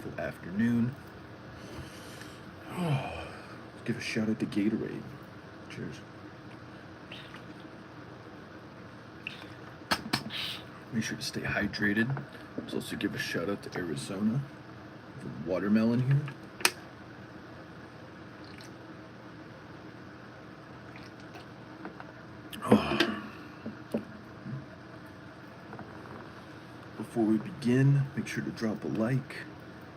beautiful afternoon. Oh, let's give a shout out to Gatorade. Cheers. Make sure to stay hydrated. Let's also give a shout out to Arizona for watermelon here. Oh. Before we begin, make sure to drop a like,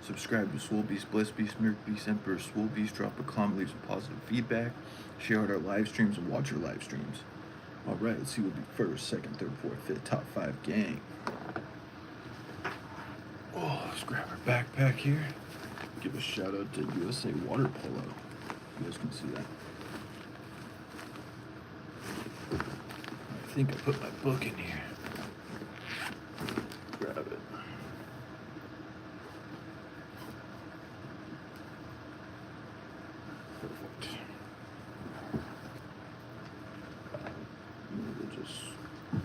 subscribe to Swole Beast, Blessed Beast, Marc Beast, Emperor, Swole Beast, drop a comment, leave some positive feedback, share out our live streams, and watch our live streams. Alright, let's see who'll be first, second, third, fourth, fifth, top 5 gang. Oh, let's grab our backpack here. Give a shout out to USA Water Polo. You guys can see that. I think I put my book in here. Grab it. Perfect.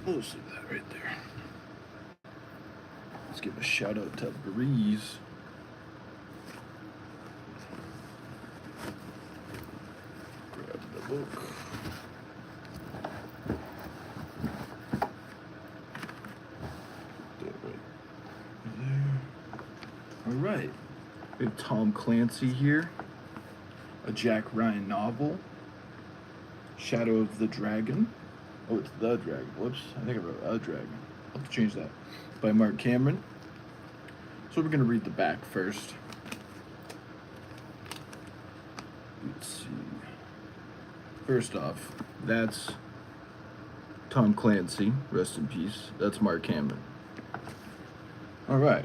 We'll just leave that right there. Let's give a shout out to Breeze. Grab the book. Alright, we have Tom Clancy here, a Jack Ryan novel, Shadow of the Dragon. Oh, it's The Dragon. Whoops, I think I wrote A Dragon. I'll have to change that. By Marc Cameron. So we're going to read the back first. Let's see. First off, that's Tom Clancy, rest in peace. That's Marc Cameron. Alright.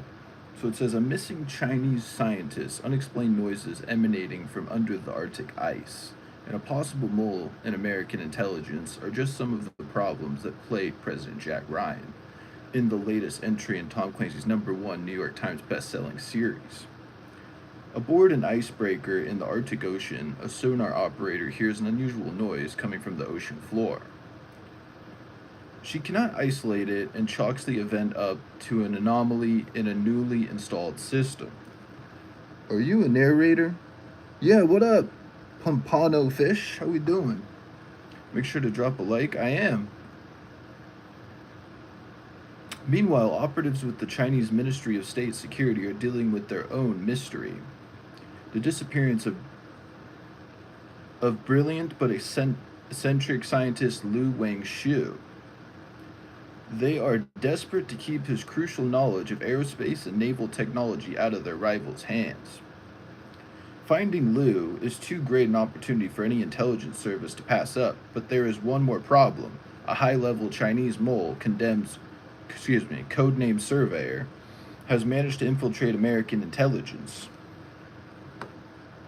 So it says, a missing Chinese scientist, unexplained noises emanating from under the Arctic ice, and a possible mole in American intelligence are just some of the problems that plagued President Jack Ryan in the latest entry in Tom Clancy's #1 New York Times best-selling series. Aboard an icebreaker in the Arctic Ocean, a sonar operator hears an unusual noise coming from the ocean floor. She cannot isolate it and chalks the event up to an anomaly in a newly installed system. Are you a narrator? Yeah, what up, Pompano Fish? How we doing? Make sure to drop a like. I am. Meanwhile, operatives with the Chinese Ministry of State Security are dealing with their own mystery. The disappearance of brilliant but eccentric scientist Lu Wangshu. They are desperate to keep his crucial knowledge of aerospace and naval technology out of their rivals' hands. Finding Liu is too great an opportunity for any intelligence service to pass up, but there is one more problem. A high-level Chinese mole, codename Surveyor, has managed to infiltrate American intelligence.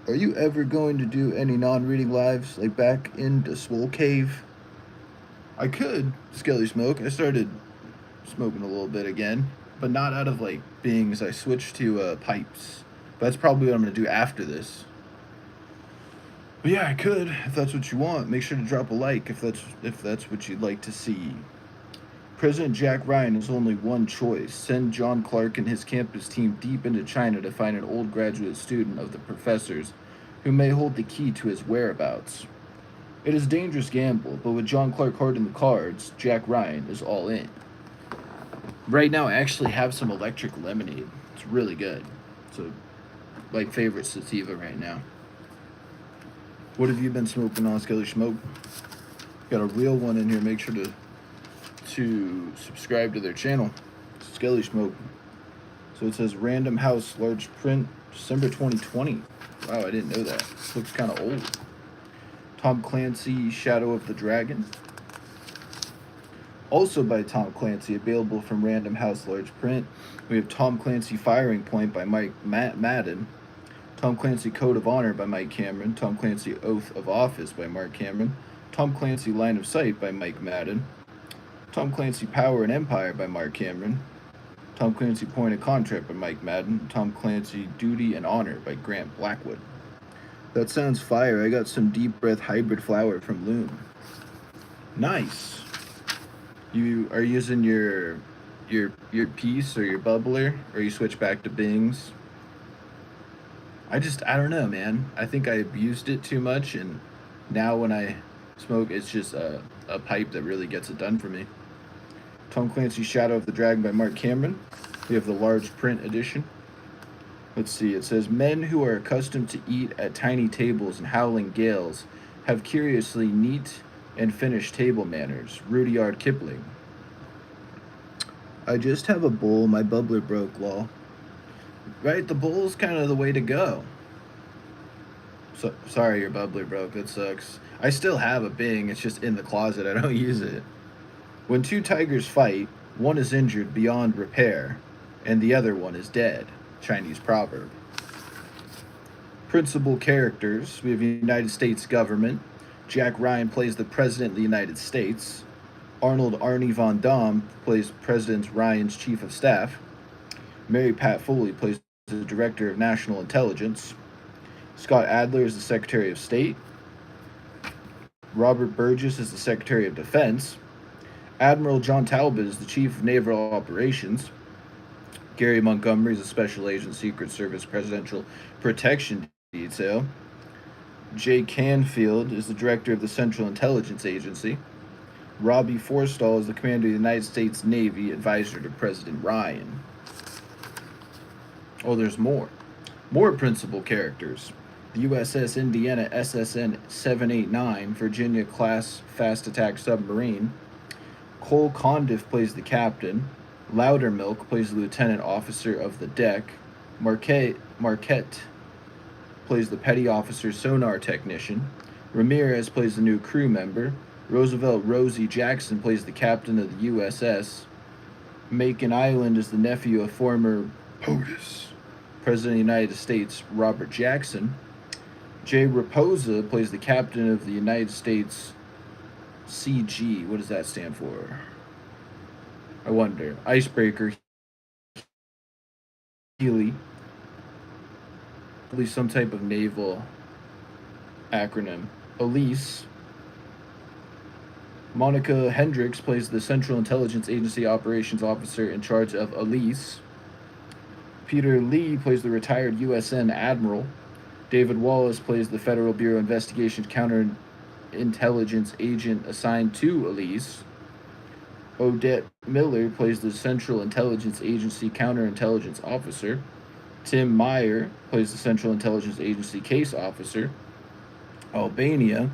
Are you ever going to do any non-reading lives, like back in the Swole Cave? I could, Skelly Smoke. I started smoking a little bit again, but not out of like bings. I switched to pipes. But that's probably what I'm gonna do after this. But yeah, I could if that's what you want. Make sure to drop a like if that's what you'd like to see. President Jack Ryan has only one choice: send John Clark and his campus team deep into China to find an old graduate student of the professor's who may hold the key to his whereabouts. It is a dangerous gamble, but with John Clark holding the cards, Jack Ryan is all in. Right now, I actually have some electric lemonade. It's really good. It's my favorite sativa right now. What have you been smoking on, Skelly Smoke? Got a real one in here. Make sure to subscribe to their channel, Skelly Smoke. So it says Random House, large print, December 2020. Wow, I didn't know that. This looks kind of old. Tom Clancy, Shadow of the Dragon. Also by Tom Clancy, available from Random House large print. We have Tom Clancy Firing Point by Mike Madden. Tom Clancy Code of Honor by Mike Cameron. Tom Clancy Oath of Office by Marc Cameron. Tom Clancy Line of Sight by Mike Madden. Tom Clancy Power and Empire by Marc Cameron. Tom Clancy Point of Contract by Mike Madden. Tom Clancy Duty and Honor by Grant Blackwood. That sounds fire. I got some Deep Breath Hybrid Flower from Loom. Nice. You are using your piece or your bubbler, or you switch back to Bings? I don't know, man. I think I abused it too much, and now when I smoke, it's just a pipe that really gets it done for me. Tom Clancy's Shadow of the Dragon by Mark Cameron. We have the large print edition. Let's see, it says men who are accustomed to eat at tiny tables and howling gales have curiously neat and finished table manners. Rudyard Kipling. I just have a bowl, my bubbler broke, lol. Right, the bowl's kind of the way to go. So, sorry your bubbler broke, that sucks. I still have a Bing, it's just in the closet, I don't use it. When two tigers fight, one is injured beyond repair, and the other one is dead. Chinese proverb. Principal characters, we have United States government. Jack Ryan plays the President of the United States. Arnold Arnie Von Damme plays President Ryan's Chief of Staff. Mary Pat Foley plays the Director of National Intelligence. Scott Adler is the Secretary of State. Robert Burgess is the Secretary of Defense. Admiral John Talbot is the Chief of Naval Operations. Gary Montgomery is a Special Agent, Secret Service Presidential Protection Detail. Jay Canfield is the Director of the Central Intelligence Agency. Robbie Forstall is the Commander of the United States Navy, Advisor to President Ryan. Oh, there's more. More principal characters. The USS Indiana SSN 789, Virginia class fast attack submarine. Cole Condiff plays the captain. Loudermilk plays the lieutenant officer of the deck. Marquette plays the petty officer sonar technician. Ramirez plays the new crew member. Roosevelt Rosie Jackson plays the captain of the USS. Macon Island is the nephew of former POTUS President of the United States Robert Jackson. Jay Raposa plays the captain of the United States CG. What does that stand for? I wonder. Icebreaker. Healy. At least some type of naval acronym. Elise. Monica Hendricks plays the Central Intelligence Agency Operations Officer in charge of Elise. Peter Lee plays the retired USN Admiral. David Wallace plays the Federal Bureau of Investigation's counterintelligence agent assigned to Elise. Odette Miller plays the Central Intelligence Agency counterintelligence officer. Tim Meyer plays the Central Intelligence Agency case officer. Albania.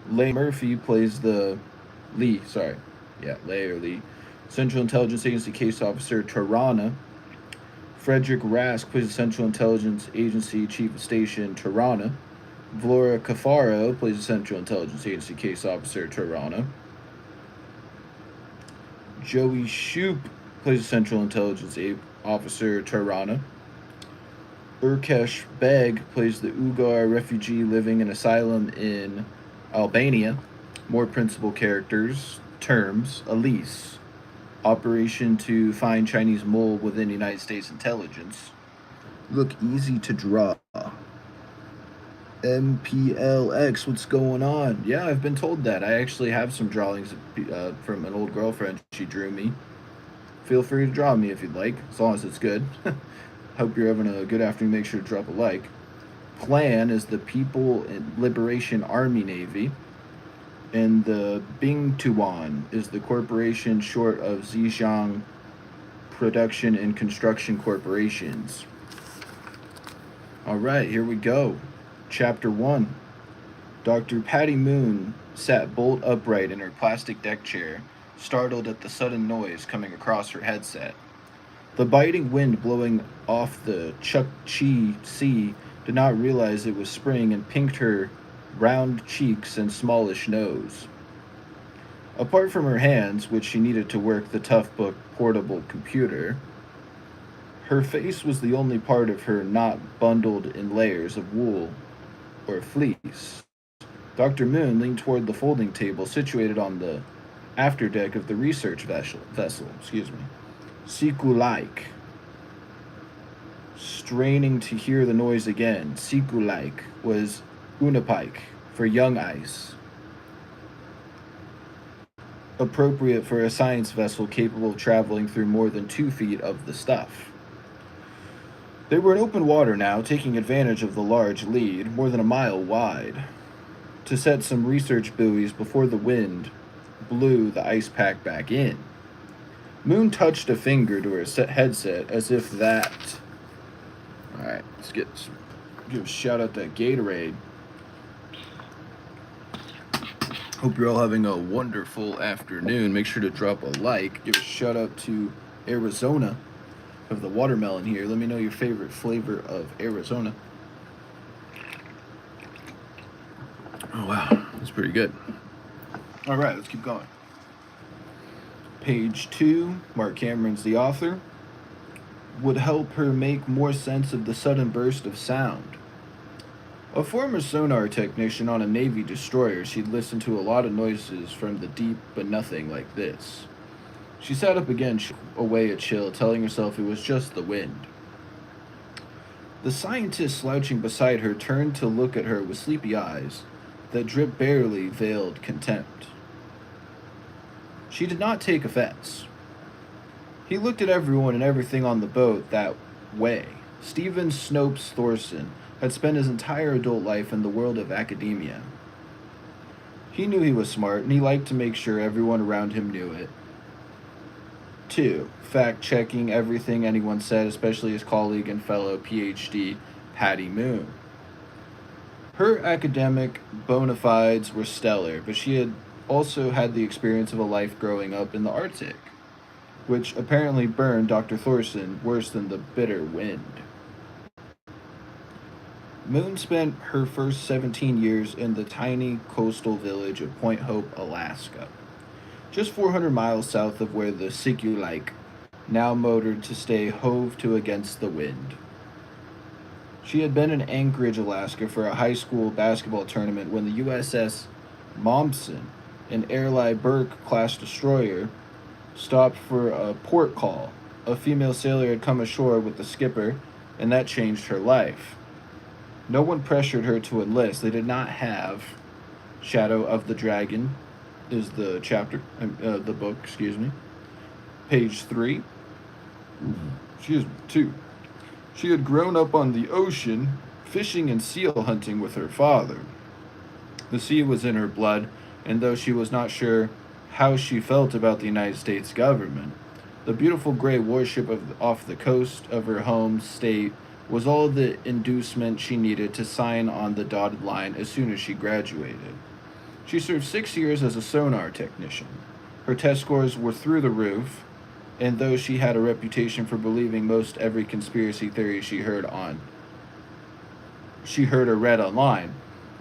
Leigh Murphy plays the Lee Central Intelligence Agency case officer Tirana. Frederick Rask plays the Central Intelligence Agency Chief of Station, Tirana. Vlora Cafaro plays the Central Intelligence Agency Case Officer, Tirana. Joey Shoup plays the Central Intelligence Officer, Tirana. Urkesh Beg plays the Ugar refugee living in asylum in Albania. More principal characters, terms, Elise. Operation to find Chinese mole within United States intelligence. Look easy to draw. MPLX, what's going on? Yeah, I've been told that. I actually have some drawings from an old girlfriend. She drew me. Feel free to draw me if you'd like, as long as it's good. Hope you're having a good afternoon. Make sure to drop a like. PLAN is the People Liberation Army Navy. And the Bingtuan is the corporation short of Zhejiang Production and Construction Corporations. All right, here we go. Chapter 1. Dr. Patty Moon sat bolt upright in her plastic deck chair, startled at the sudden noise coming across her headset. The biting wind blowing off the Chukchi Sea did not realize it was spring and pinked her round cheeks and smallish nose. Apart from her hands, which she needed to work the Toughbook portable computer, her face was the only part of her not bundled in layers of wool or fleece. Dr. Moon leaned toward the folding table situated on the afterdeck of the research vessel. Siku-like. Straining to hear the noise again, Siku-like was Unapike for young ice, appropriate for a science vessel capable of traveling through more than 2 feet of the stuff. They were in open water now, taking advantage of the large lead, more than a mile wide, to set some research buoys before the wind blew the ice pack back in. Moon touched a finger to her headset as if that. Alright, let's give a shout out to Gatorade. Hope you're all having a wonderful afternoon. Make sure to drop a like. Give a shout out to Arizona. Of the watermelon here. Let me know your favorite flavor of Arizona. Oh wow, that's pretty good. All right, let's keep going. Page 2, Marc Cameron's the author, would help her make more sense of the sudden burst of sound. A former sonar technician on a Navy destroyer, she'd listened to a lot of noises from the deep, but nothing like this. She sat up again, away a chill, telling herself it was just the wind. The scientist slouching beside her turned to look at her with sleepy eyes that dripped barely veiled contempt. She did not take offense. He looked at everyone and everything on the boat that way. Stephen Snopes Thorson had spent his entire adult life in the world of academia. He knew he was smart, and he liked to make sure everyone around him knew it. 2. Fact-checking everything anyone said, especially his colleague and fellow PhD, Patty Moon. Her academic bona fides were stellar, but she had also had the experience of a life growing up in the Arctic, which apparently burned Dr. Thorson worse than the bitter wind. Moon spent her first 17 years in the tiny coastal village of Point Hope, Alaska, just 400 miles south of where the Sikulike now motored to stay hove to against the wind. She had been in Anchorage, Alaska for a high school basketball tournament when the USS Momsen, an Airlie Burke-class destroyer, stopped for a port call. A female sailor had come ashore with the skipper, and that changed her life. No one pressured her to enlist. They did not have Shadow of the Dragon is the the book, Page 3. Excuse me, 2. She had grown up on the ocean, fishing and seal hunting with her father. The sea was in her blood, and though she was not sure how she felt about the United States government, the beautiful gray warship off the coast of her home state was all the inducement she needed to sign on the dotted line as soon as she graduated. She served 6 years as a sonar technician. Her test scores were through the roof, and though she had a reputation for believing most every conspiracy theory she heard or read online,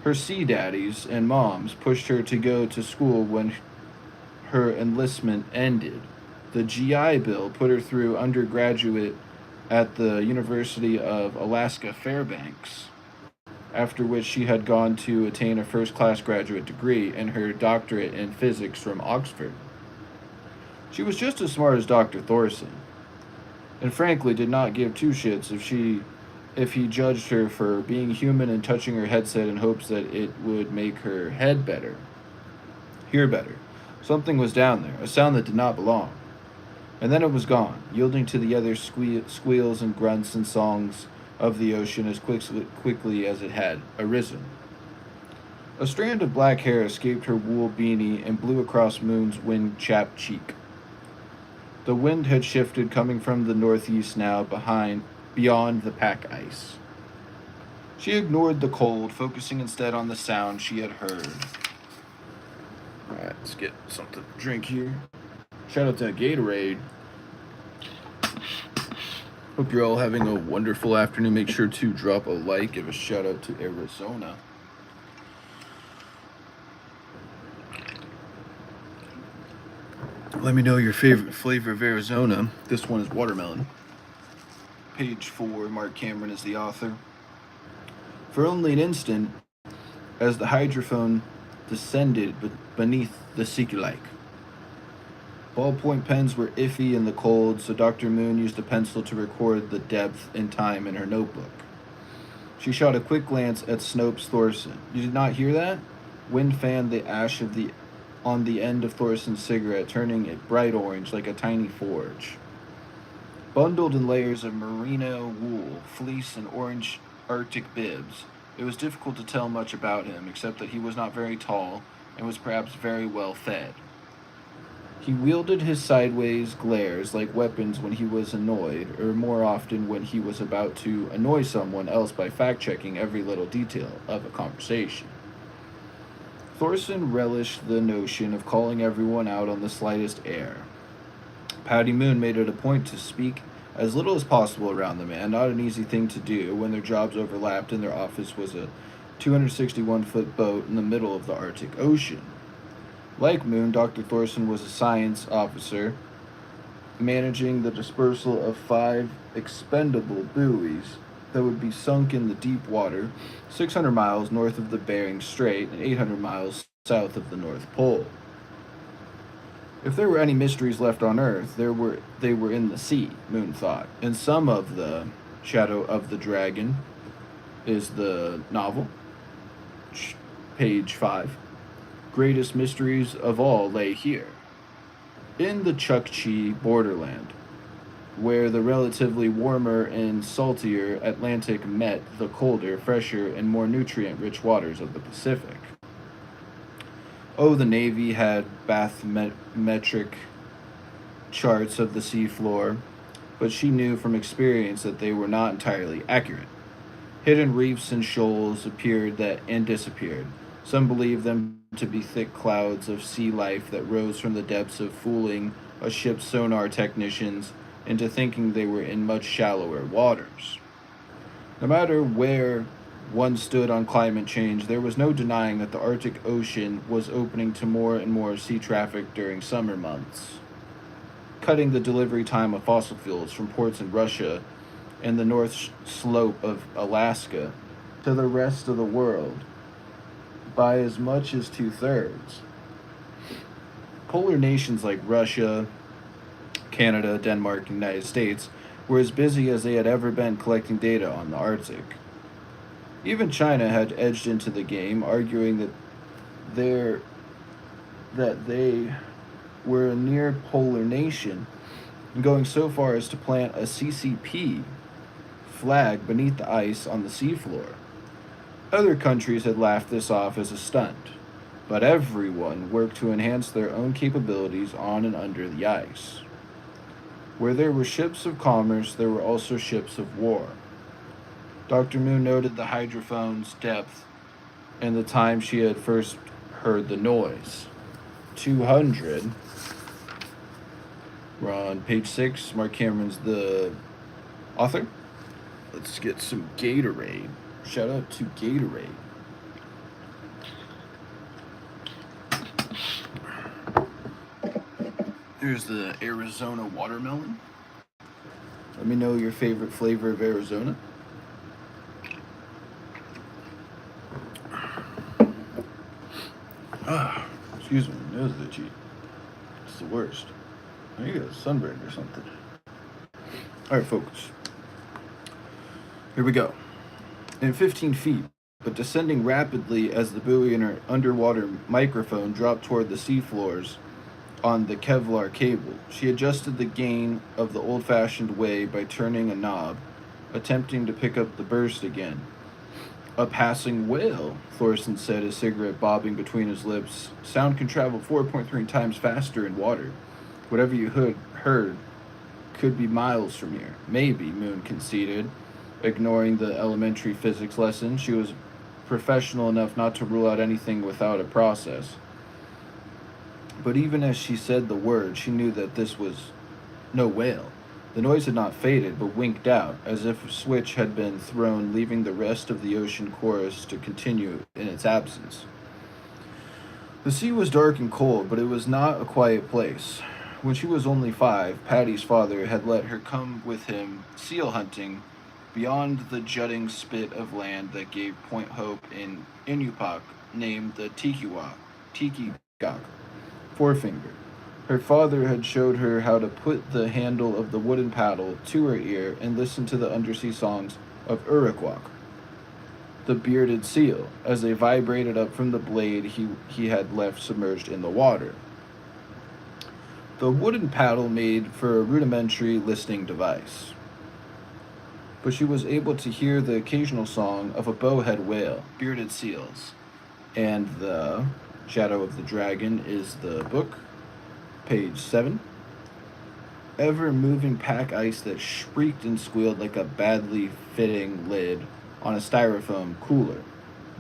her sea daddies and moms pushed her to go to school when her enlistment ended. The GI Bill put her through undergraduate at the University of Alaska Fairbanks, after which she had gone to attain a first-class graduate degree and her doctorate in physics from Oxford. She was just as smart as Dr. Thorson, and frankly did not give two shits if he judged her for being human and touching her headset in hopes that it would make her head better. Hear better. Something was down there, a sound that did not belong. And then it was gone, yielding to the other squeals and grunts and songs of the ocean as quickly as it had arisen. A strand of black hair escaped her wool beanie and blew across Moon's wind-chapped cheek. The wind had shifted, coming from the northeast now, beyond the pack ice. She ignored the cold, focusing instead on the sound she had heard. Alright, let's get something to drink here. Shout out to Gatorade. Hope you're all having a wonderful afternoon. Make sure to drop a like. Give a shout out to Arizona. Let me know your favorite flavor of Arizona. This one is watermelon. Page 4, Marc Cameron is the author. For only an instant, as the hydrophone descended beneath the Sikulike. Ballpoint pens were iffy in the cold, so Dr. Moon used a pencil to record the depth and time in her notebook. She shot a quick glance at Snopes Thorson. You did not hear that? Wind fanned the ash on the end of Thorson's cigarette, turning it bright orange like a tiny forge. Bundled in layers of merino wool, fleece, and orange Arctic bibs, it was difficult to tell much about him except that he was not very tall and was perhaps very well fed. He wielded his sideways glares like weapons when he was annoyed, or more often when he was about to annoy someone else by fact checking every little detail of a conversation. Thorson relished the notion of calling everyone out on the slightest error. Patty Moon made it a point to speak as little as possible around the man, not an easy thing to do when their jobs overlapped and their office was a 261-foot boat in the middle of the Arctic Ocean. Like Moon, Dr. Thorson was a science officer managing the dispersal of 5 expendable buoys that would be sunk in the deep water 600 miles north of the Bering Strait and 800 miles south of the North Pole. If there were any mysteries left on Earth, they were in the sea, Moon thought. And some of the Shadow of the Dragon is the novel, page 5. Greatest mysteries of all lay here, in the Chukchi borderland, where the relatively warmer and saltier Atlantic met the colder, fresher, and more nutrient-rich waters of the Pacific. Oh, the Navy had bathymetric charts of the seafloor, but she knew from experience that they were not entirely accurate. Hidden reefs and shoals appeared and disappeared. Some believed them to be thick clouds of sea life that rose from the depths of fooling a ship's sonar technicians into thinking they were in much shallower waters. No matter where one stood on climate change, there was no denying that the Arctic Ocean was opening to more and more sea traffic during summer months, cutting the delivery time of fossil fuels from ports in Russia and the north slope of Alaska to the rest of the world by as much as 2/3. Polar nations like Russia, Canada, Denmark, and the United States were as busy as they had ever been collecting data on the Arctic. Even China had edged into the game, arguing that they were a near polar nation, and going so far as to plant a CCP flag beneath the ice on the seafloor. Other countries had laughed this off as a stunt, but everyone worked to enhance their own capabilities on and under the ice. Where there were ships of commerce, there were also ships of war. Dr. Moon noted the hydrophone's depth and the time she had first heard the noise. 200. We're on page 6. Mark Cameron's the author. Let's get some Gatorade. Shout out to Gatorade. Here's the Arizona watermelon. Let me know your favorite flavor of Arizona. Excuse me, my nose is itchy. It's the worst. I think it's sunburn or something. Alright, focus. Here we go. In 15 feet, but descending rapidly as the buoy and her underwater microphone dropped toward the seafloors on the Kevlar cable, she adjusted the gain of the old-fashioned way by turning a knob, attempting to pick up the burst again. A passing whale, Thorson said, his cigarette bobbing between his lips. Sound can travel 4.3 times faster in water. Whatever you heard could be miles from here. Maybe, Moon conceded, ignoring the elementary physics lesson. She was professional enough not to rule out anything without a process. But even as she said the word, she knew that this was no whale. The noise had not faded, but winked out, as if a switch had been thrown, leaving the rest of the ocean chorus to continue in its absence. The sea was dark and cold, but it was not a quiet place. When she was only 5, Patty's father had let her come with him seal hunting beyond the jutting spit of land that gave Point Hope in Inupiaq, named the Tikigak, forefinger. Her father had showed her how to put the handle of the wooden paddle to her ear and listen to the undersea songs of Urukwak, the bearded seal, as they vibrated up from the blade he had left submerged in the water. The wooden paddle made for a rudimentary listening device, but she was able to hear the occasional song of a bowhead whale, bearded seals, and the Shadow of the Dragon is the book, page 7. Ever moving pack ice that shrieked and squealed like a badly fitting lid on a styrofoam cooler.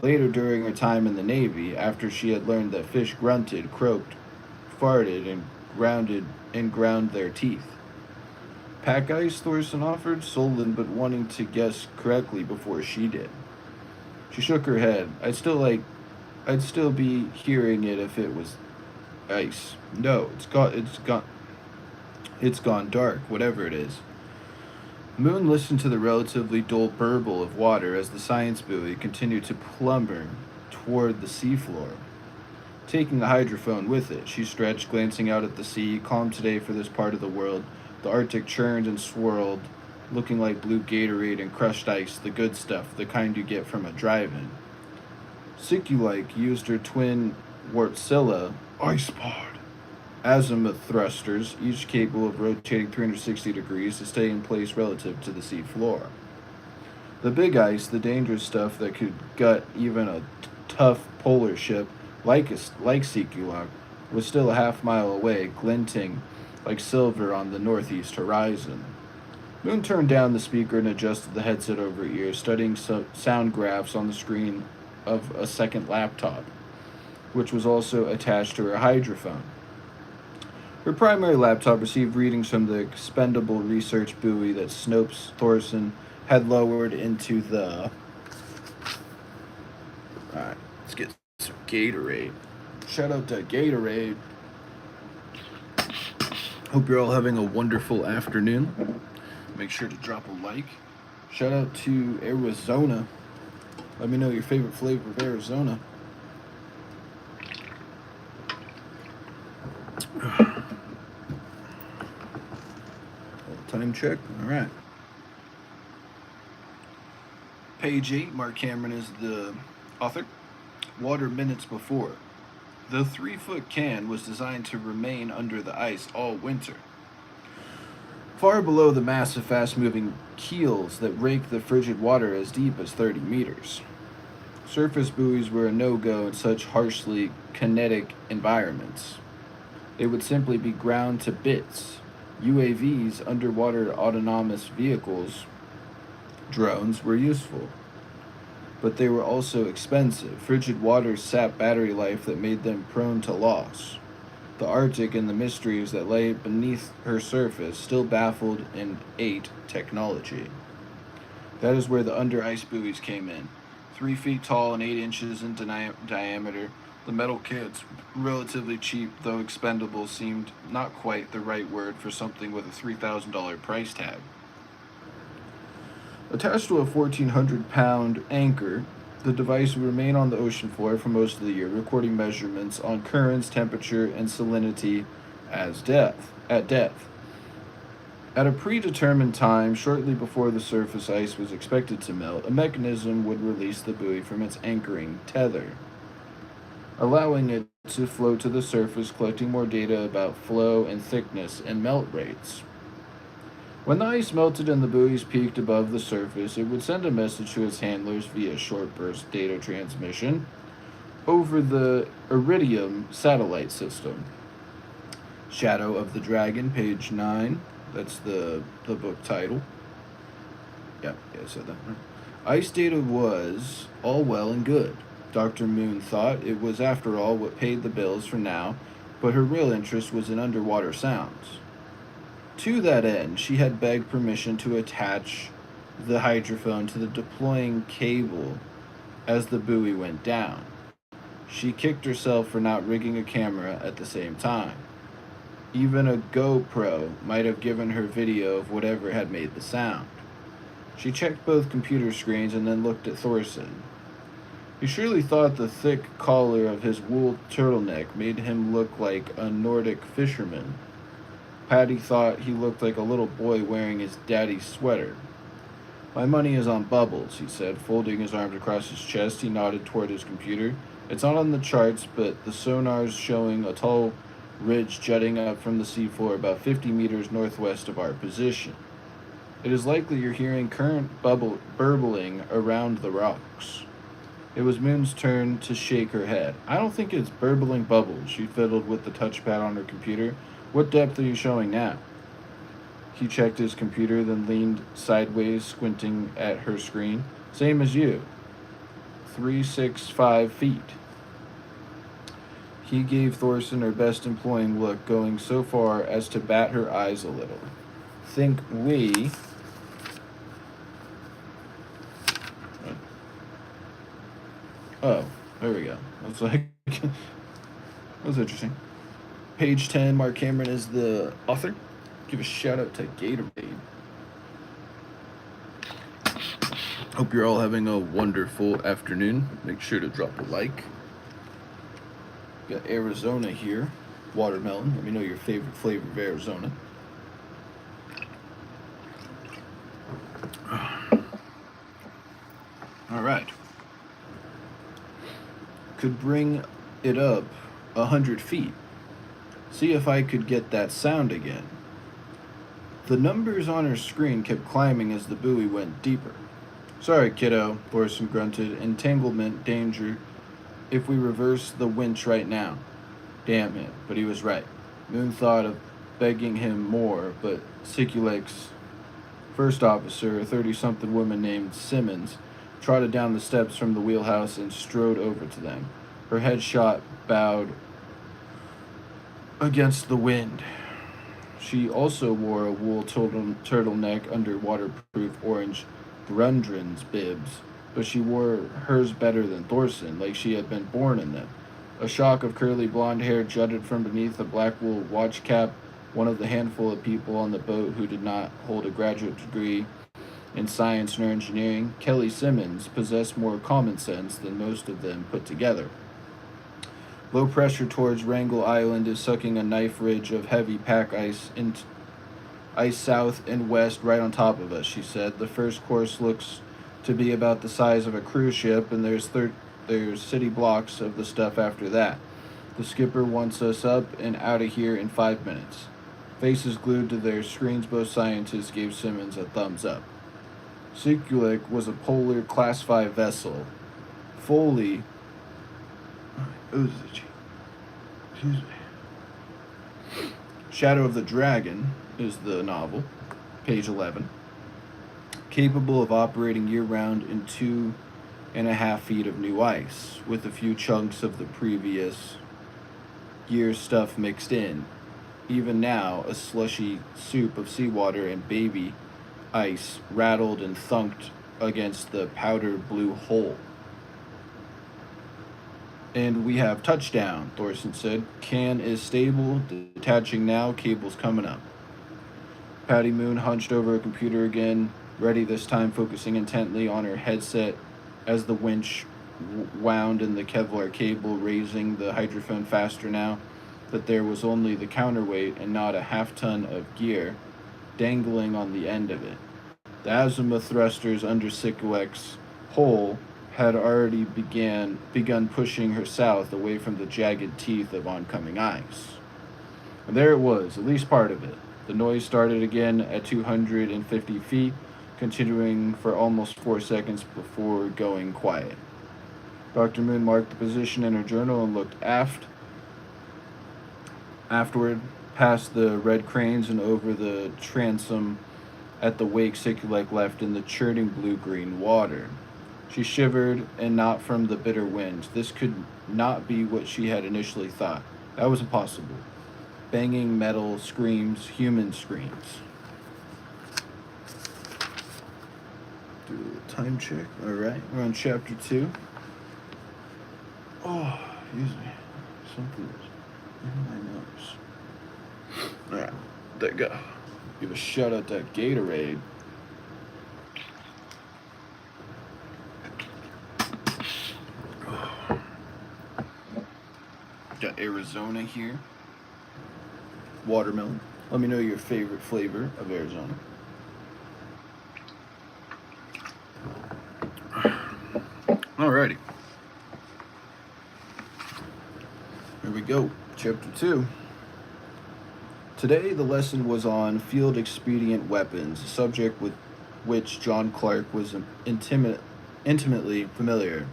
Later, during her time in the Navy, after she had learned that fish grunted, croaked, farted, and ground their teeth. Pack ice, Thorson offered, sullen but wanting to guess correctly before she did. She shook her head. I'd still be hearing it if it was ice. No, it's gone dark, whatever it is. Moon listened to the relatively dull burble of water as the science buoy continued to plumber toward the seafloor. Taking the hydrophone with it, she stretched, glancing out at the sea, calm today for this part of the world. The Arctic churned and swirled, looking like blue Gatorade and crushed ice, the good stuff, the kind you get from a drive-in. Sikulike used her twin Wartzilla ice pod azimuth thrusters, each capable of rotating 360 degrees to stay in place relative to the sea floor. The big ice, the dangerous stuff that could gut even a tough polar ship like Sikulak, was still a half-mile away, glinting like silver on the northeast horizon. Moon turned down the speaker and adjusted the headset over her ears, studying sound graphs on the screen of a second laptop, which was also attached to her hydrophone. Her primary laptop received readings from the expendable research buoy that Snopes Thorson had lowered into the... Alright, let's get some Gatorade. Shout out to Gatorade. Hope you're all having a wonderful afternoon. Make sure to drop a like. Shout out to Arizona. Let me know your favorite flavor of Arizona. Time check. All right. Page 8, Marc Cameron is the author. Water minutes before. The 3-foot can was designed to remain under the ice all winter. Far below the massive, fast-moving keels that rake the frigid water as deep as 30 meters. Surface buoys were a no-go in such harshly kinetic environments. They would simply be ground to bits. UAVs, underwater autonomous vehicles, drones, were useful. But they were also expensive. Frigid waters sapped battery life that made them prone to loss. The Arctic and the mysteries that lay beneath her surface still baffled and ate technology. That is where the under-ice buoys came in. 3 feet tall and 8 inches in diameter, the metal kits, relatively cheap though expendable, seemed not quite the right word for something with a $3,000 price tag. Attached to a 1,400-pound anchor, the device would remain on the ocean floor for most of the year, recording measurements on currents, temperature, and salinity at depth. At a predetermined time, shortly before the surface ice was expected to melt, a mechanism would release the buoy from its anchoring tether, allowing it to float to the surface, collecting more data about flow and thickness and melt rates. When the ice melted and the buoys peaked above the surface, it would send a message to its handlers via short burst data transmission over the Iridium satellite system. Shadow of the Dragon, page 9. That's the book title. Yeah, I said that. Ice data was all well and good. Dr. Moon thought it was, after all, what paid the bills for now, but her real interest was in underwater sounds. To that end, she had begged permission to attach the hydrophone to the deploying cable as the buoy went down. She kicked herself for not rigging a camera at the same time. Even a GoPro might have given her video of whatever had made the sound. She checked both computer screens and then looked at Thorson. He surely thought the thick collar of his wool turtleneck made him look like a Nordic fisherman. Patty thought he looked like a little boy wearing his daddy's sweater. My money is on bubbles, he said, folding his arms across his chest. He nodded toward his computer. It's not on the charts, but the sonar's showing a tall ridge jutting up from the seafloor about 50 meters northwest of our position. It is likely you're hearing current burbling around the rocks. It was Moon's turn to shake her head. I don't think it's burbling bubbles. She fiddled with the touchpad on her computer. What depth are you showing now? He checked his computer, then leaned sideways, squinting at her screen. Same as you. 365 feet. He gave Thorson her best employing look, going so far as to bat her eyes a little. Think we... Oh, there we go. That's like... that was interesting. Page 10, Marc Cameron is the author. Give a shout out to Gatorade. Hope you're all having a wonderful afternoon. Make sure to drop a like. Got Arizona here. Watermelon. Let me know your favorite flavor of Arizona. Alright. Could bring it up 100 feet. See if I could get that sound again. The numbers on her screen kept climbing as the buoy went deeper. Sorry, kiddo, Thorson grunted. Entanglement, danger. If we reverse the winch right now. Damn it, but he was right. Moon thought of begging him more, but Sikulek's first officer, a 30-something woman named Simmons, trotted down the steps from the wheelhouse and strode over to them. Her headshot bowed against the wind. She also wore a wool turtleneck under waterproof orange Grundrens bibs, but she wore hers better than Thorson, like she had been born in them. A shock of curly blonde hair jutted from beneath a black wool watch cap, one of the handful of people on the boat who did not hold a graduate degree in science or engineering. Kelly Simmons possessed more common sense than most of them put together. Low pressure towards Wrangel Island is sucking a knife ridge of heavy pack ice south and west right on top of us, she said. The first course looks to be about the size of a cruise ship, and there's city blocks of the stuff after that. The skipper wants us up and out of here in 5 minutes. Faces glued to their screens, both scientists gave Simmons a thumbs up. Sikulek was a polar Class 5 vessel. Foley... Excuse me. Shadow of the Dragon is the novel, page 11. Capable of operating year-round in 2.5 feet of new ice, with a few chunks of the previous year's stuff mixed in. Even now, a slushy soup of seawater and baby ice rattled and thunked against the powder blue hull. And we have touchdown, Thorson said. Can is stable, detaching now, cable's coming up. Patty Moon hunched over a computer again, ready this time, focusing intently on her headset as the winch wound in the Kevlar cable, raising the hydrophone faster now that there was only the counterweight and not a half-ton of gear dangling on the end of it. The azimuth thrusters under Sikulek's hull had already begun pushing her south away from the jagged teeth of oncoming ice. And there it was, at least part of it. The noise started again at 250 feet, continuing for almost 4 seconds before going quiet. Dr. Moon marked the position in her journal and looked afterward, past the red cranes and over the transom at the wake Sikulek left in the churning blue-green water. She shivered, and not from the bitter wind. This could not be what she had initially thought. That was impossible. Banging metal screams, human screams. Do a little time check. Alright, we're on chapter 2. Oh, excuse me. Something is in my nose. Alright, there you go. Give a shout out to Gatorade. Got Arizona here. Watermelon. Let me know your favorite flavor of Arizona. Alrighty. Here we go. Chapter 2. Today, the lesson was on field expedient weapons, a subject with which John Clark was intimately familiar.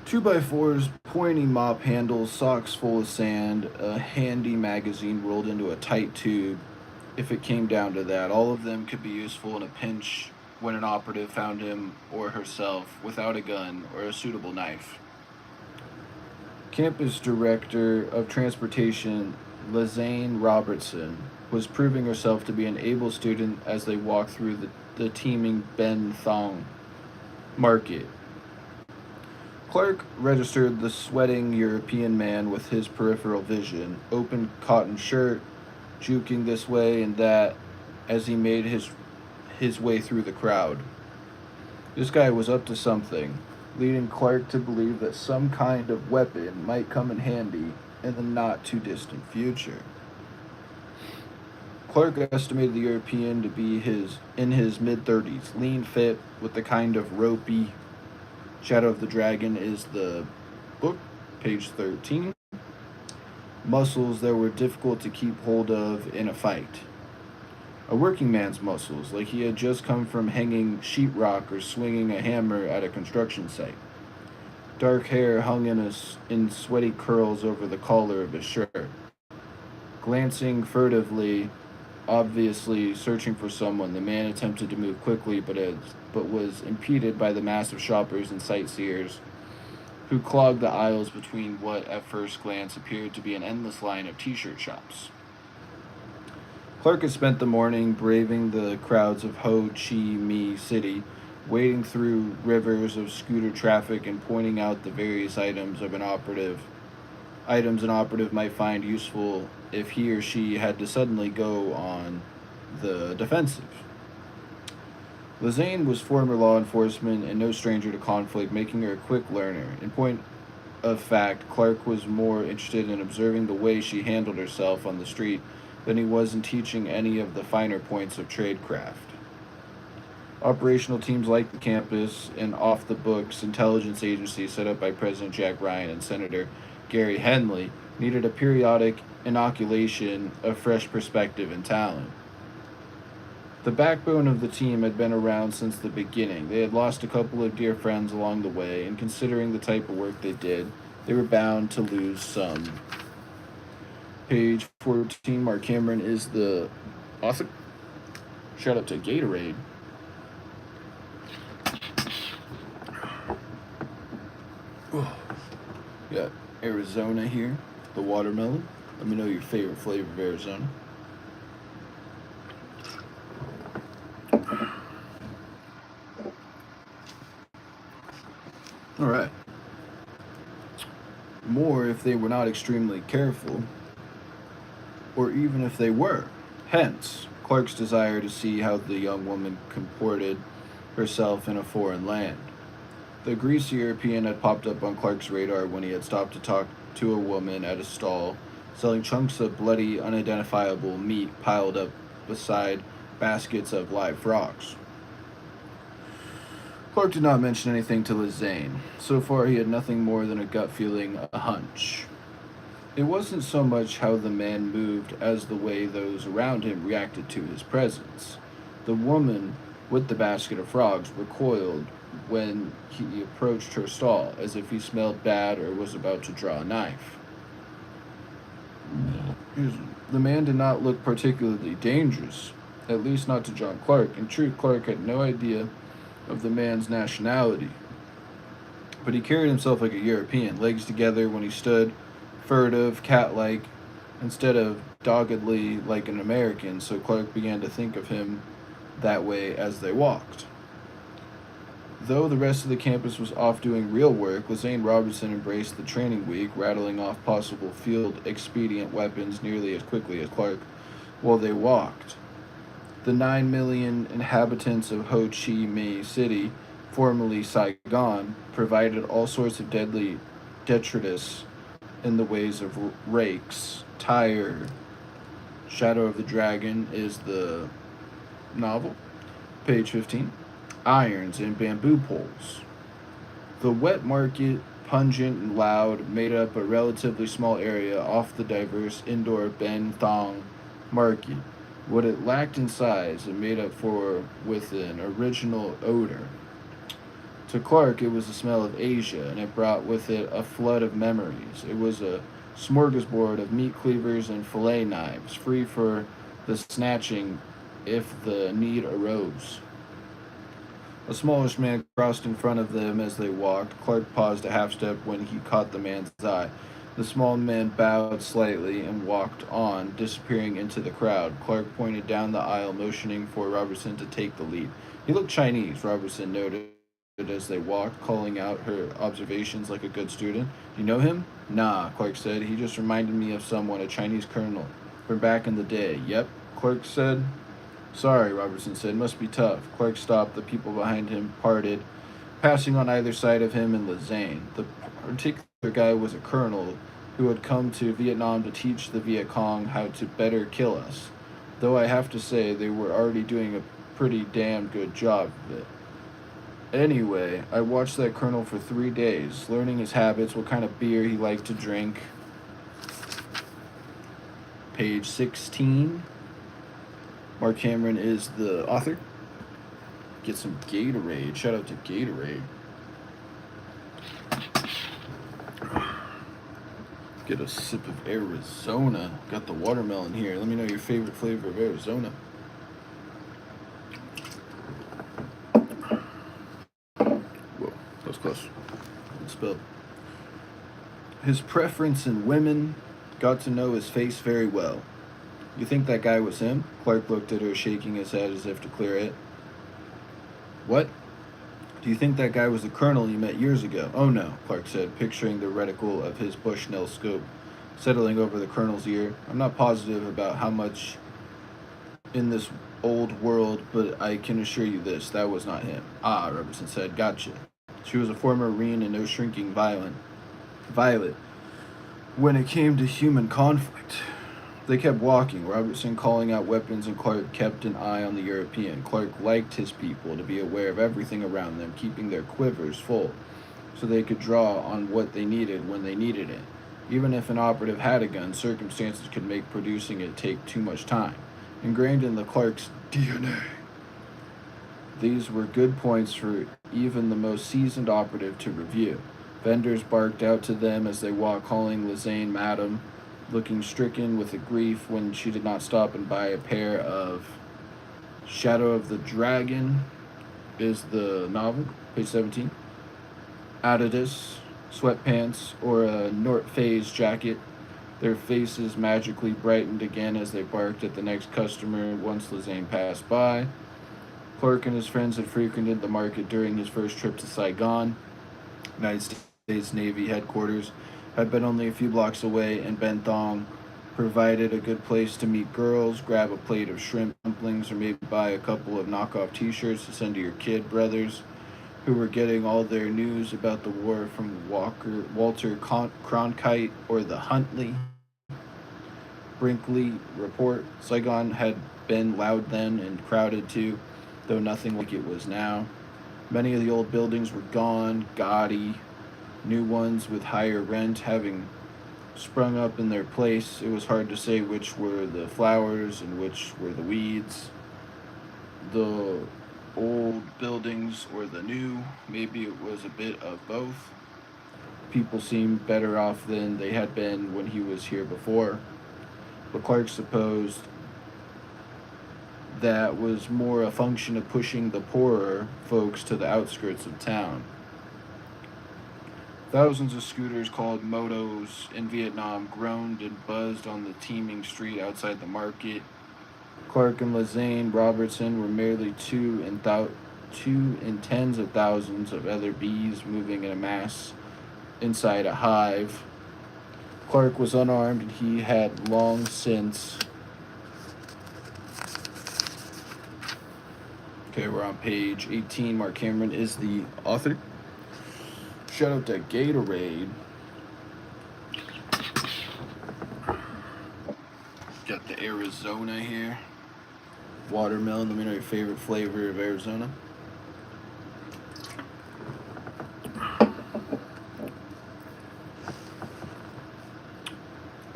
2x4s, pointy mop handles, socks full of sand, a handy magazine rolled into a tight tube. If it came down to that, all of them could be useful in a pinch when an operative found him or herself without a gun or a suitable knife. Campus Director of Transportation Lizane Robertson was proving herself to be an able student as they walked through the teeming Ben Thong market. Clark registered the sweating European man with his peripheral vision, open cotton shirt, juking this way and that as he made his way through the crowd. This guy was up to something, leading Clark to believe that some kind of weapon might come in handy in the not too distant future. Clark estimated the European to be in his mid-30s, lean, fit, with the kind of ropey. Shadow of the Dragon is the book, page 13. Muscles that were difficult to keep hold of in a fight. A working man's muscles, like he had just come from hanging sheetrock or swinging a hammer at a construction site. Dark hair hung in sweaty curls over the collar of his shirt. Glancing furtively, obviously searching for someone, the man attempted to move quickly but was impeded by the mass of shoppers and sightseers who clogged the aisles between what at first glance appeared to be an endless line of t-shirt shops. Clark had spent the morning braving the crowds of Ho Chi Minh City, wading through rivers of scooter traffic and pointing out the various items an operative might find useful if he or she had to suddenly go on the defensive. Lizane was former law enforcement and no stranger to conflict, making her a quick learner. In point of fact, Clark was more interested in observing the way she handled herself on the street than he was in teaching any of the finer points of tradecraft. Operational teams like the campus and off-the-books intelligence agency set up by President Jack Ryan and Senator Gary Henley needed a periodic inoculation of fresh perspective and talent. The backbone of the team had been around since the beginning. They had lost a couple of dear friends along the way, and considering the type of work they did, they were bound to lose some. Page 14, Marc Cameron is the author. Shout out to Gatorade. Got Arizona here, the watermelon. Let me know your favorite flavor of Arizona. All right. More if they were not extremely careful, or even if they were. Hence, Clark's desire to see how the young woman comported herself in a foreign land. The greasy European had popped up on Clark's radar when he had stopped to talk to a woman at a stall selling chunks of bloody, unidentifiable meat piled up beside baskets of live frogs. Clark did not mention anything to Lizane. So far, he had nothing more than a gut feeling, a hunch. It wasn't so much how the man moved as the way those around him reacted to his presence. The woman with the basket of frogs recoiled when he approached her stall, as if he smelled bad or was about to draw a knife. The man did not look particularly dangerous, at least not to John Clark. In truth, Clark had no idea of the man's nationality, but he carried himself like a European, legs together when he stood, furtive, cat-like, instead of doggedly like an American, so Clark began to think of him that way as they walked. Though the rest of the campus was off doing real work, Lizane Robertson embraced the training week, rattling off possible field expedient weapons nearly as quickly as Clark while they walked. The 9 million inhabitants of Ho Chi Minh City, formerly Saigon, provided all sorts of deadly detritus in the ways of rakes, tire. Shadow of the Dragon is the novel, page 15. Irons and bamboo poles. The wet market pungent and loud, made up a relatively small area off the diverse indoor Ben Thong market. What it lacked in size, it made up for with an original odor. To Clark, it was the smell of Asia, and it brought with it a flood of memories. It was a smorgasbord of meat cleavers and fillet knives, free for the snatching if the need arose. A smallish man crossed in front of them as they walked. Clark paused a half step when he caught the man's eye. The small man bowed slightly and walked on, disappearing into the crowd. Clark pointed down the aisle, motioning for Robertson to take the lead. He looked Chinese, Robertson noted as they walked, calling out her observations like a good student. You know him? Nah, Clark said. He just reminded me of someone, a Chinese colonel, from back in the day. Yep, Clark said. Sorry, Robertson said. Must be tough. Clark stopped. The people behind him parted, passing on either side of him and Lazane. The particular guy was a colonel who had come to Vietnam to teach the Viet Cong how to better kill us. Though I have to say, they were already doing a pretty damn good job of it. Anyway, I watched that colonel for 3 days, learning his habits, what kind of beer he liked to drink. Page 16. Marc Cameron is the author. Get some Gatorade. Shout out to Gatorade. Get a sip of Arizona. Got the watermelon here. Let me know your favorite flavor of Arizona. Whoa, that was close. It spilled. His preference in women. Got to know his face very well. You think that guy was him? Clark looked at her, shaking his head as if to clear it. What? Do you think that guy was the colonel you met years ago? Oh no, Clark said, picturing the reticle of his Bushnell scope settling over the colonel's ear. I'm not positive about how much in this old world, but I can assure you this, that was not him. Ah, Robertson said, gotcha. She was a former Marine and no shrinking violet when it came to human conflict. They kept walking, Robertson calling out weapons, and Clark kept an eye on the European. Clark liked his people to be aware of everything around them, keeping their quivers full, so they could draw on what they needed when they needed it. Even if an operative had a gun, circumstances could make producing it take too much time. Ingrained in the Clark's DNA. These were good points for even the most seasoned operative to review. Vendors barked out to them as they walked, calling Lazane Madam, looking stricken with a grief when she did not stop and buy a pair of Shadow of the Dragon is the novel, page 17. Adidas, sweatpants, or a North Face jacket. Their faces magically brightened again as they barked at the next customer once Lazane passed by. Clark and his friends had frequented the market during his first trip to Saigon, United States Navy headquarters, had been only a few blocks away, and Ben Thong provided a good place to meet girls, grab a plate of shrimp dumplings, or maybe buy a couple of knockoff t-shirts to send to your kid brothers who were getting all their news about the war from Walter Cronkite or the Huntley Brinkley report. Saigon had been loud then and crowded too, though nothing like it was now. Many of the old buildings were gone, gaudy, new ones with higher rent having sprung up in their place. It was hard to say which were the flowers and which were the weeds. The old buildings or the new, maybe it was a bit of both. People seemed better off than they had been when he was here before, but Clark supposed that was more a function of pushing the poorer folks to the outskirts of town. Thousands of scooters called motos in Vietnam groaned and buzzed on the teeming street outside the market. Clark and Lazane Robertson were merely two in tens of thousands of other bees moving in a mass inside a hive. Clark was unarmed, and he had long since... Okay, we're on page 18. Marc Cameron is the author. Shout out to Gatorade. Got the Arizona here. Watermelon. Let me know your favorite flavor of Arizona.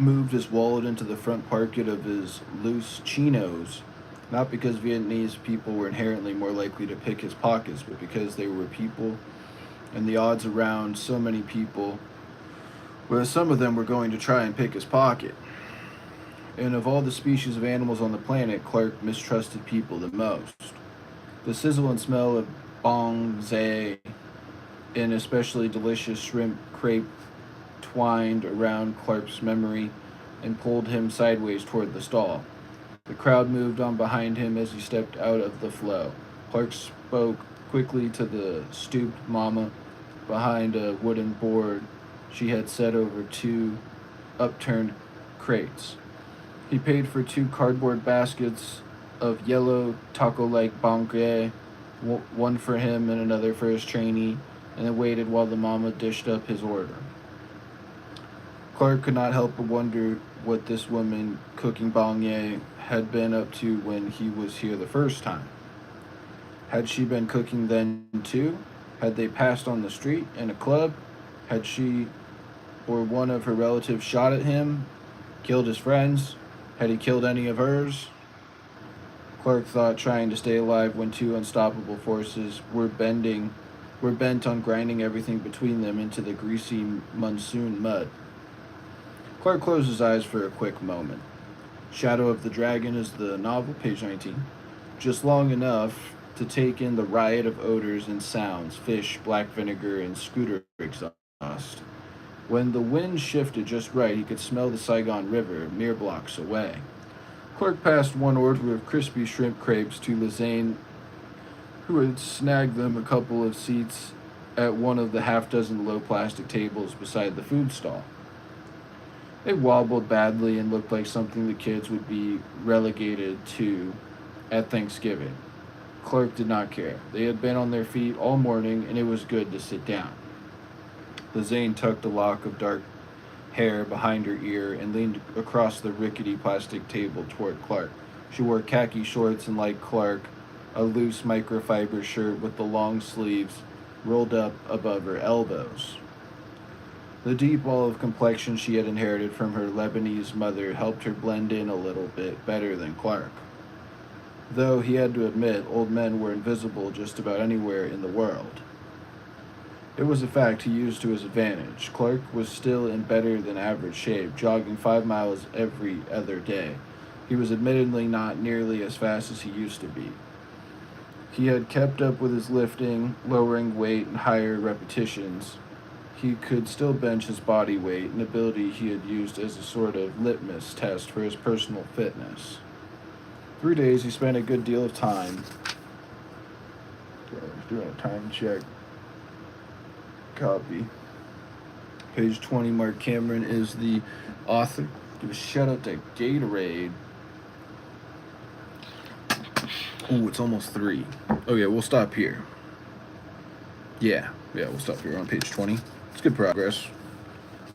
moved his wallet into the front pocket of his loose chinos, not because Vietnamese people were inherently more likely to pick his pockets, but because they were people, and the odds around so many people, well, some of them were going to try and pick his pocket. And of all the species of animals on the planet, Clark mistrusted people the most. The sizzle and smell of bong zai and especially delicious shrimp crepe twined around Clark's memory and pulled him sideways toward the stall. The crowd moved on behind him as he stepped out of the flow. Clark spoke quickly to the stooped mama behind a wooden board she had set over two upturned crates. He paid for two cardboard baskets of yellow taco-like bangke, one for him and another for his trainee, and then waited while the mama dished up his order. Clark could not help but wonder what this woman cooking bangke had been up to when he was here the first time. Had she been cooking then too? Had they passed on the street in a club? Had she or one of her relatives shot at him, killed his friends? Had he killed any of hers? Clark thought, trying to stay alive when two unstoppable forces were bent on grinding everything between them into the greasy monsoon mud. Clark closed his eyes for a quick moment. Shadow of the Dragon is the novel, page 19. Just long enough to take in the riot of odors and sounds, fish, black vinegar, and scooter exhaust. When the wind shifted just right, he could smell the Saigon River mere blocks away. Clark passed one order of crispy shrimp crepes to Lizane, who had snagged them a couple of seats at one of the half-dozen low plastic tables beside the food stall. It wobbled badly and looked like something the kids would be relegated to at Thanksgiving. Clark did not care. They had been on their feet all morning, and it was good to sit down. Lizane tucked a lock of dark hair behind her ear and leaned across the rickety plastic table toward Clark. She wore khaki shorts and, like Clark, a loose microfiber shirt with the long sleeves rolled up above her elbows. The deep olive complexion she had inherited from her Lebanese mother helped her blend in a little bit better than Clark. Though he had to admit old men were invisible just about anywhere in the world. It was a fact he used to his advantage. Clark was still in better than average shape, jogging 5 miles every other day. He was admittedly not nearly as fast as he used to be. He had kept up with his lifting, lowering weight, and higher repetitions. He could still bench his body weight, an ability he had used as a sort of litmus test for his personal fitness. 3 days he spent a good deal of time doing a time check. Copy. Page 20, Marc Cameron is the author. Give a shout out to Gatorade. Oh, it's almost 3. Oh yeah, we'll stop here. Yeah, we'll stop here on page 20. It's good progress.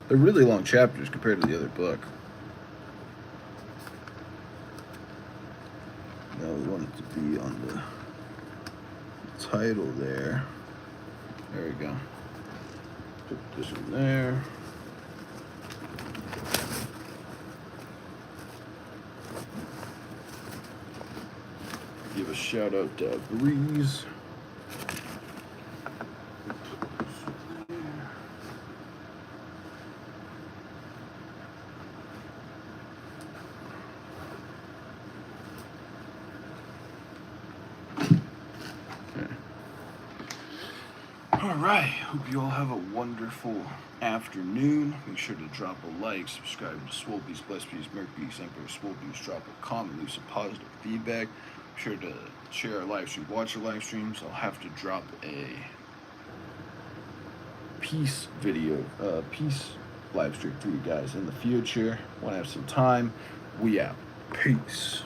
They're really long chapters compared to the other book. Now we want it to be on the title there. There we go. Put this in there. Give a shout out to Breeze. Alright, hope you all have a wonderful afternoon. Make sure to drop a like, subscribe to Swole Beast, Blessed Beast, Marc Beast, Emperor Swole Beast, drop a comment, leave some positive feedback. Be sure to share our live stream, watch our live streams. I'll have to drop a peace video, peace live stream for you guys in the future. Want to have some time. We out. Peace.